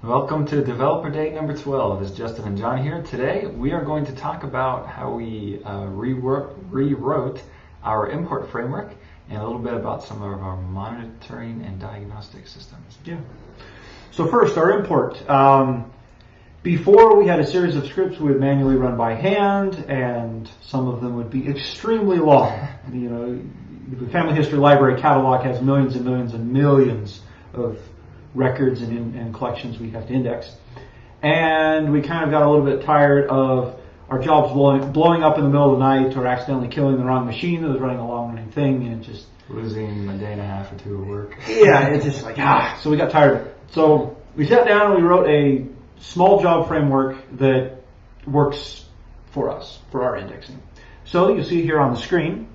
Welcome to Developer Day number 12. It's Justin and John here. Today we are going to talk about how we rewrote our import framework and a little bit about some of our monitoring and diagnostic systems. Yeah. So first, our import. Before we had a series of scripts we would manually run by hand, and some of them would be extremely long. You know, the Family History Library catalog has millions and millions and millions of records and collections we have to index. And we kind of got a little bit tired of our jobs blowing up in the middle of the night or accidentally killing the wrong machine that was running a long-running thing and just losing a day and a half or two of work. Yeah, it's just like, so we got tired of it. So we sat down and we wrote a small job framework that works for us, for our indexing. So you see here on the screen,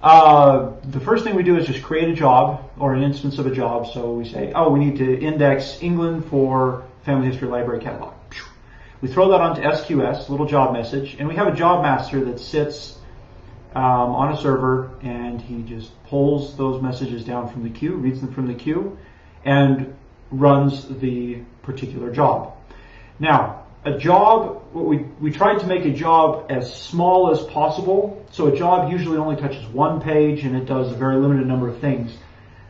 the first thing we do is just create a job or an instance of a job. So we say, we need to index England for Family History Library catalog. We throw that onto SQS, little job message, and we have a job master that sits on a server, and he just pulls those messages down from the queue, reads them from the queue, and runs the particular job. Now, a job, we tried to make a job as small as possible. So a job usually only touches one page and it does a very limited number of things.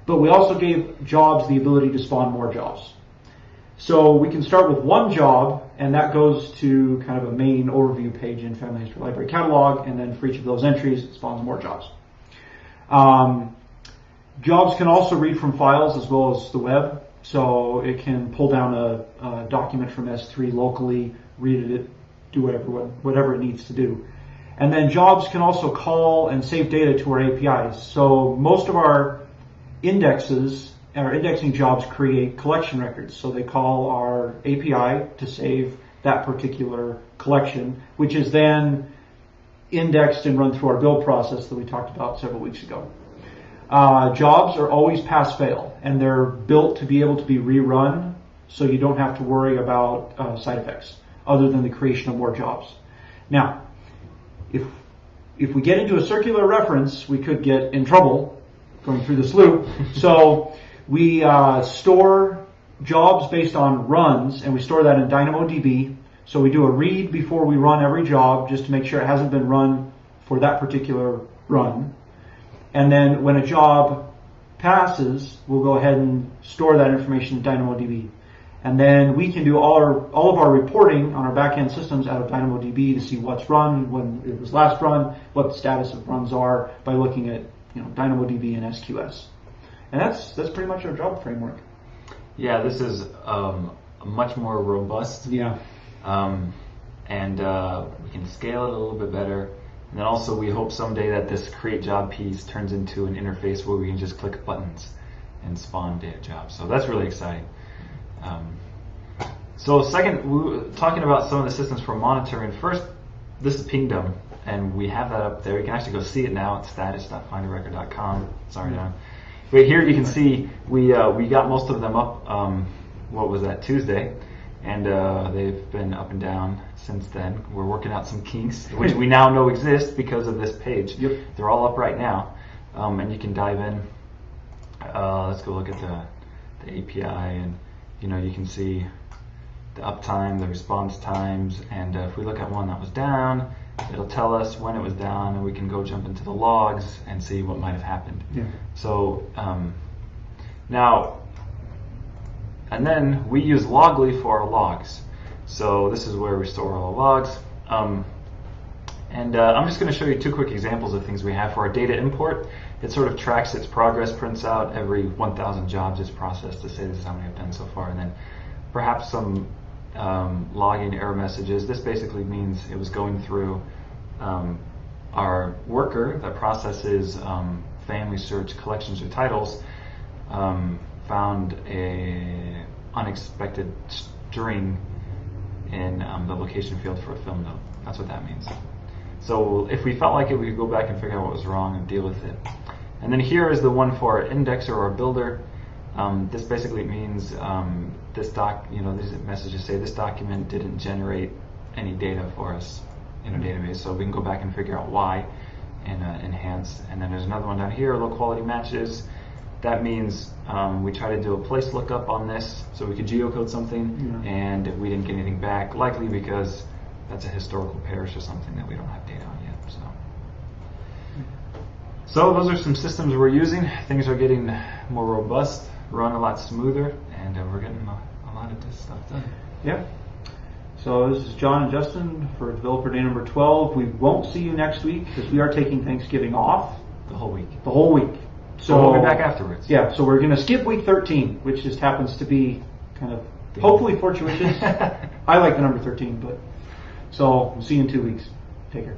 But we also gave jobs the ability to spawn more jobs. So we can start with one job, and that goes to kind of a main overview page in Family History Library catalog, and then for each of those entries, it spawns more jobs. Jobs can also read from files as well as the web. So it can pull down a document from S3 locally, read it, do whatever it needs to do. And then jobs can also call and save data to our APIs. So most of our indexing jobs create collection records. So they call our API to save that particular collection, which is then indexed and run through our build process that we talked about several weeks ago. Jobs are always pass-fail, and they're built to be able to be rerun, so you don't have to worry about side effects other than the creation of more jobs. Now, if we get into a circular reference, we could get in trouble going through this loop. So we store jobs based on runs, and we store that in DynamoDB. So we do a read before we run every job just to make sure it hasn't been run for that particular run. And then when a job passes, we'll go ahead and store that information in DynamoDB. And then we can do all of our reporting on our back-end systems out of DynamoDB to see what's run, when it was last run, what the status of runs are by looking at DynamoDB and SQS. And that's pretty much our job framework. Yeah, this is much more robust. Yeah. And we can scale it a little bit better. And then also we hope someday that this create job piece turns into an interface where we can just click buttons and spawn data jobs. So that's really exciting. So second, we were talking about some of the systems for monitoring. First, this is Pingdom, and we have that up there. You can actually go see it now. It's status.findarecord.com. Sorry, John. But here you can see we got most of them up, what was that, Tuesday. And they've been up and down since then. We're working out some kinks, which we now know exist because of this page. Yep. They're all up right now, and you can dive in. Let's go look at the API, and you can see the uptime, the response times, and if we look at one that was down, it'll tell us when it was down, and we can go jump into the logs and see what might have happened. Yeah. So now. And then we use Logly for our logs. So this is where we store all the logs. I'm just going to show you two quick examples of things we have for our data import. It sort of tracks its progress, prints out every 1,000 jobs it's processed to say this is how many I've done so far, and then perhaps some logging error messages. This basically means it was going through our worker that processes family search collections or titles, found a unexpected string in the location field for a film note. That's what that means. So if we felt like it, we could go back and figure out what was wrong and deal with it. And then here is the one for our indexer or builder. This basically means these messages say this document didn't generate any data for us in a database, so we can go back and figure out why and enhance. And then there's another one down here, low quality matches. that means we try to do a place lookup on this so we could geocode something, and we didn't get anything back, likely because that's a historical parish or something that we don't have data on yet. So those are some systems we're using. Things are getting more robust, run a lot smoother, and we're getting a lot of this stuff done. Yeah. So this is John and Justin for Developer Day number 12. We won't see you next week because we are taking Thanksgiving off. The whole week. The whole week. So we'll be back afterwards. Yeah, so we're going to skip week 13, which just happens to be kind of hopefully fortuitous. I like the number 13, but so we'll see you in 2 weeks. Take care.